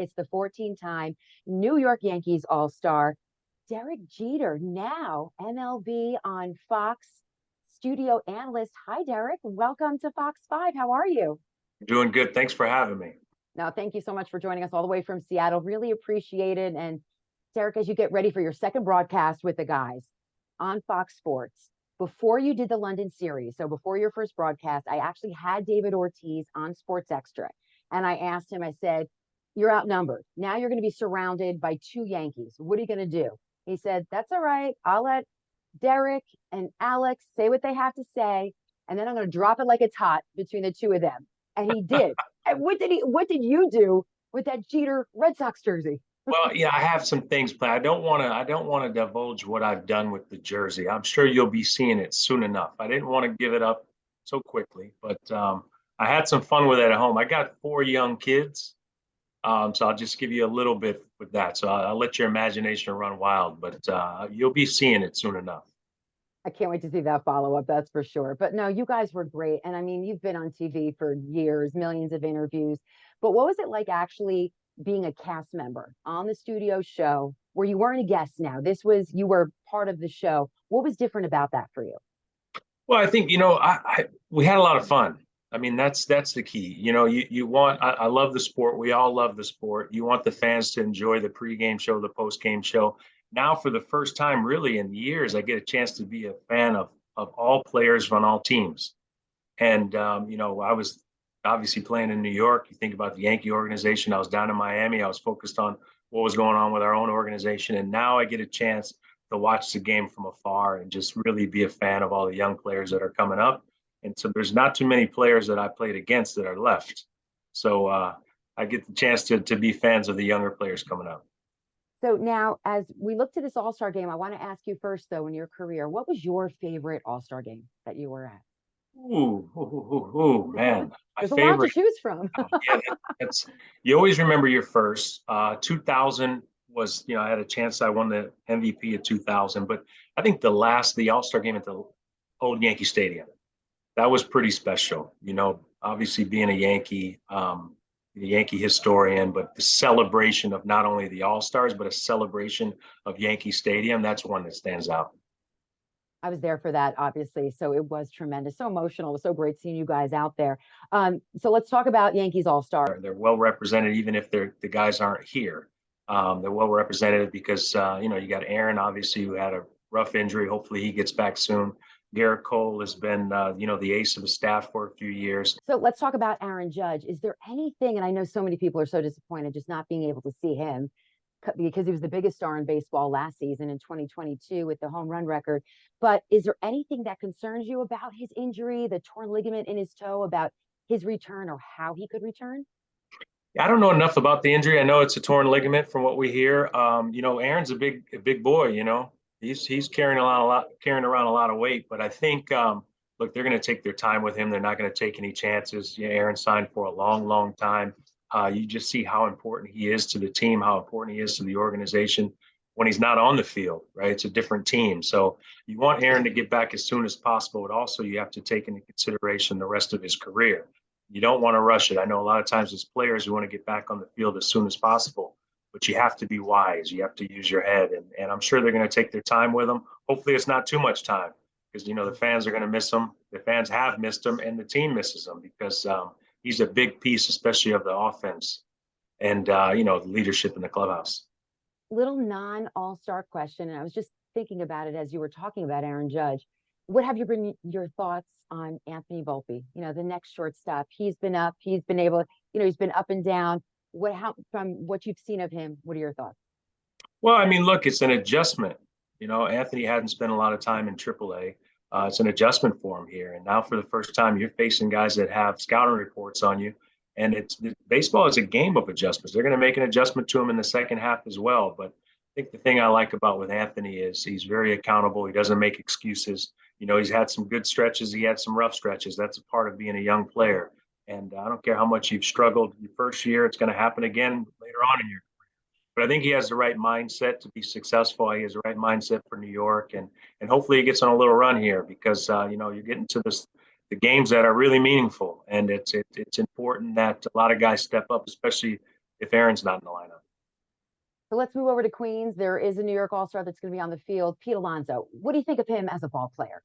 It's the 14-time New York Yankees All-Star, Derek Jeter, now MLB on Fox Studio Analyst. Hi, Derek. Welcome to Fox 5. How are you? Doing good. Thanks for having me. No, thank you so much for joining us all the way from Seattle. Really appreciate it. And Derek, as you get ready for your second broadcast with the guys on Fox Sports, before you did the London series, so before your first broadcast, I actually had David Ortiz on Sports Extra. And I asked him, I said, you're outnumbered. Now you're going to be surrounded by two Yankees. What are you going to do? He said, that's all right. I'll let Derek and Alex say what they have to say, and then I'm going to drop it like it's hot between the two of them. And he did. And what did you do with that Jeter Red Sox jersey? Well, yeah, I have some things planned. I don't want to divulge what I've done with the jersey. I'm sure you'll be seeing it soon enough. I didn't want to give it up so quickly, but I had some fun with it at home. I got four young kids, so I'll just give you a little bit with that. So I'll let your imagination run wild, but you'll be seeing it soon enough. I can't wait to see that follow up. That's for sure. But no, you guys were great. And I mean, you've been on TV for years, millions of interviews. But what was it like actually being a cast member on the studio show where you weren't a guest now? You were part of the show. What was different about that for you? Well, I think we had a lot of fun. I mean, that's the key. You want. I love the sport. We all love the sport. You want the fans to enjoy the pregame show, the postgame show. Now, for the first time, really in years, I get a chance to be a fan of all players on all teams. And I was obviously playing in New York. You think about the Yankee organization. I was down in Miami. I was focused on what was going on with our own organization, and now I get a chance to watch the game from afar and just really be a fan of all the young players that are coming up. And so there's not too many players that I played against that are left. So I get the chance to be fans of the younger players coming up. So now, as we look to this All Star game, I want to ask you first, though, in your career, what was your favorite All Star game that you were at? Man, my There's a lot to favorite. choose from. Yeah, that's you always remember your first. 2000 was, I had a chance. I won the MVP of 2000, but I think the All Star game at the old Yankee Stadium, that was pretty special. Obviously being a Yankee, the Yankee historian, but the celebration of not only the All Stars, but a celebration of Yankee Stadium, that's one that stands out. I was there for that, obviously. So it was tremendous, so emotional. It was so great seeing you guys out there. So let's talk about Yankees All Star. They're well represented, even if the guys aren't here. They're well represented because you got Aaron, obviously, who had a rough injury. Hopefully, he gets back soon. Garrett Cole has been, the ace of the staff for a few years. So let's talk about Aaron Judge. Is there anything, and I know so many people are so disappointed just not being able to see him because he was the biggest star in baseball last season in 2022 with the home run record. But is there anything that concerns you about his injury, the torn ligament in his toe, about his return or how he could return? I don't know enough about the injury. I know it's a torn ligament from what we hear. Aaron's a big boy. He's carrying around a lot of weight. But I think, look, they're going to take their time with him. They're not going to take any chances. Aaron signed for a long, long time. You just see how important he is to the team, how important he is to the organization when he's not on the field, right? It's a different team. So you want Aaron to get back as soon as possible, but also you have to take into consideration the rest of his career. You don't want to rush it. I know a lot of times as players, you want to get back on the field as soon as possible, but you have to be wise. You have to use your head. And I'm sure they're going to take their time with him. Hopefully it's not too much time because, the fans are going to miss him. The fans have missed him and the team misses him because he's a big piece, especially of the offense and, the leadership in the clubhouse. Little non-all-star question, and I was just thinking about it as you were talking about Aaron Judge. What have been your thoughts on Anthony Volpe? The next shortstop. He's been up. He's been able. He's been up and down. From what you've seen of him, what are your thoughts? Well, I mean, look, it's an adjustment. Anthony hadn't spent a lot of time in AAA. It's an adjustment for him here, and now for the first time, you're facing guys that have scouting reports on you. And baseball is a game of adjustments. They're going to make an adjustment to him in the second half as well. But I think the thing I like about with Anthony is he's very accountable. He doesn't make excuses. He's had some good stretches. He had some rough stretches. That's a part of being a young player. And I don't care how much you've struggled your first year, it's going to happen again later on in your career. But I think he has the right mindset to be successful. He has the right mindset for New York. And hopefully he gets on a little run here because, you're getting to the games that are really meaningful. And it's important that a lot of guys step up, especially if Aaron's not in the lineup. So let's move over to Queens. There is a New York All-Star that's going to be on the field, Pete Alonso. What do you think of him as a ball player?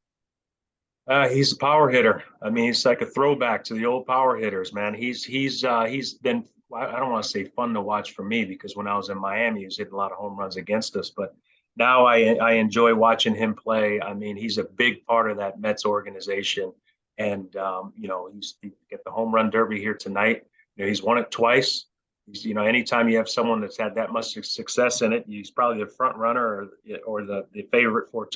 He's a power hitter. I mean, he's like a throwback to the old power hitters, man. He's been, I don't want to say fun to watch for me, because when I was in Miami, he was hitting a lot of home runs against us. But now I enjoy watching him play. I mean, he's a big part of that Mets organization, and he get the home run derby here tonight. He's won it twice. Anytime you have someone that's had that much success in it, he's probably the front runner or the favorite for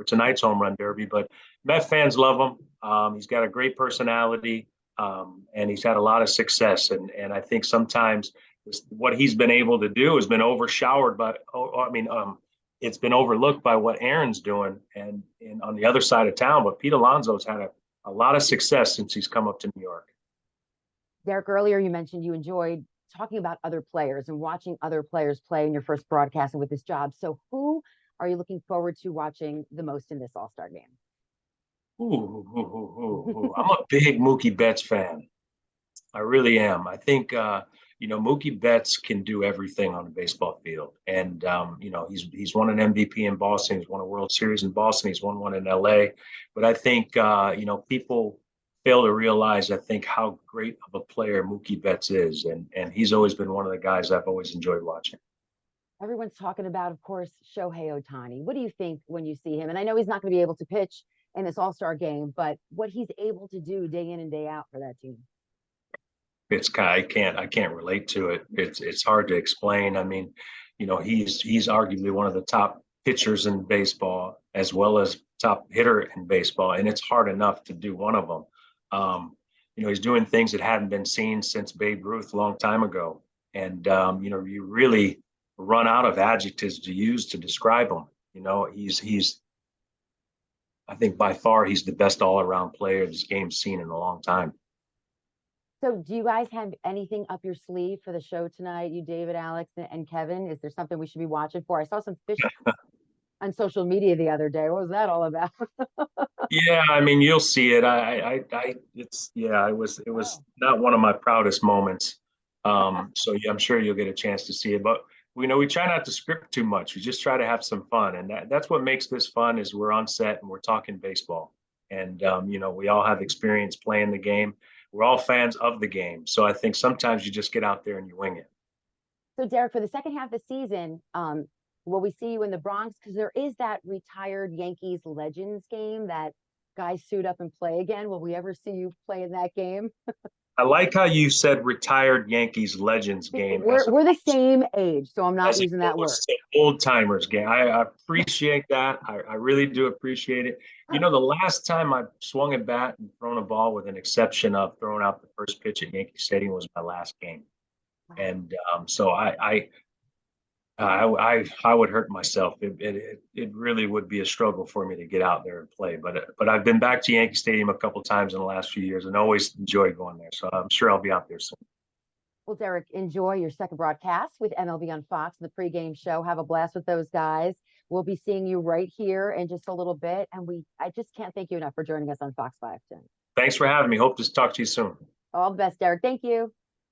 tonight's home run derby. But Met fans love him. He's got a great personality, and he's had a lot of success. And I think sometimes what he's been able to do has been overshadowed by, it's been overlooked by what Aaron's doing and on the other side of town. But Pete Alonso's had a lot of success since he's come up to New York. Derek, earlier you mentioned you enjoyed talking about other players and watching other players play in your first broadcast and with this job. So who are you looking forward to watching the most in this All-Star game? I'm a big Mookie Betts fan. I really am. I think Mookie Betts can do everything on a baseball field, and he's won an MVP in Boston. He's won a World Series in Boston. He's won one in LA. But I think people fail to realize, I think, how great of a player Mookie Betts is, and he's always been one of the guys I've always enjoyed watching. Everyone's talking about, of course, Shohei Ohtani. What do you think when you see him? And I know he's not going to be able to pitch in this All-Star game, but what he's able to do day in and day out for that team. I can't relate to it. It's hard to explain. I mean, he's arguably one of the top pitchers in baseball as well as top hitter in baseball, and it's hard enough to do one of them. He's doing things that hadn't been seen since Babe Ruth a long time ago, and you really run out of adjectives to use to describe him. He's I think by far he's the best all-around player this game's seen in a long time. So do you guys have anything up your sleeve for the show tonight? You, David, Alex, and Kevin? Is there something we should be watching for? I saw some fish on social media the other day. What was that all about? Yeah, I mean, you'll see it. It was not one of my proudest moments. So yeah, I'm sure you'll get a chance to see it. But we try not to script too much. We just try to have some fun, and that's what makes this fun. Is we're on set and we're talking baseball, and we all have experience playing the game. We're all fans of the game, so I think sometimes you just get out there and you wing it. So Derek, for the second half of the season, will we see you in the Bronx? Because there is that retired Yankees Legends game that guys suit up and play again. Will we ever see you play in that game? I like how you said retired Yankees Legends game. We're the same age, so I'm not using that word. Old timers game. I appreciate that. I really do appreciate it. The last time I swung a bat and thrown a ball, with an exception of throwing out the first pitch at Yankee Stadium, was my last game. Wow. And so I would hurt myself. It really would be a struggle for me to get out there and play. But I've been back to Yankee Stadium a couple times in the last few years and always enjoyed going there. So I'm sure I'll be out there soon. Well, Derek, enjoy your second broadcast with MLB on Fox, the pregame show. Have a blast with those guys. We'll be seeing you right here in just a little bit. And I just can't thank you enough for joining us on Fox 5 tonight. Thanks for having me. Hope to talk to you soon. All the best, Derek. Thank you.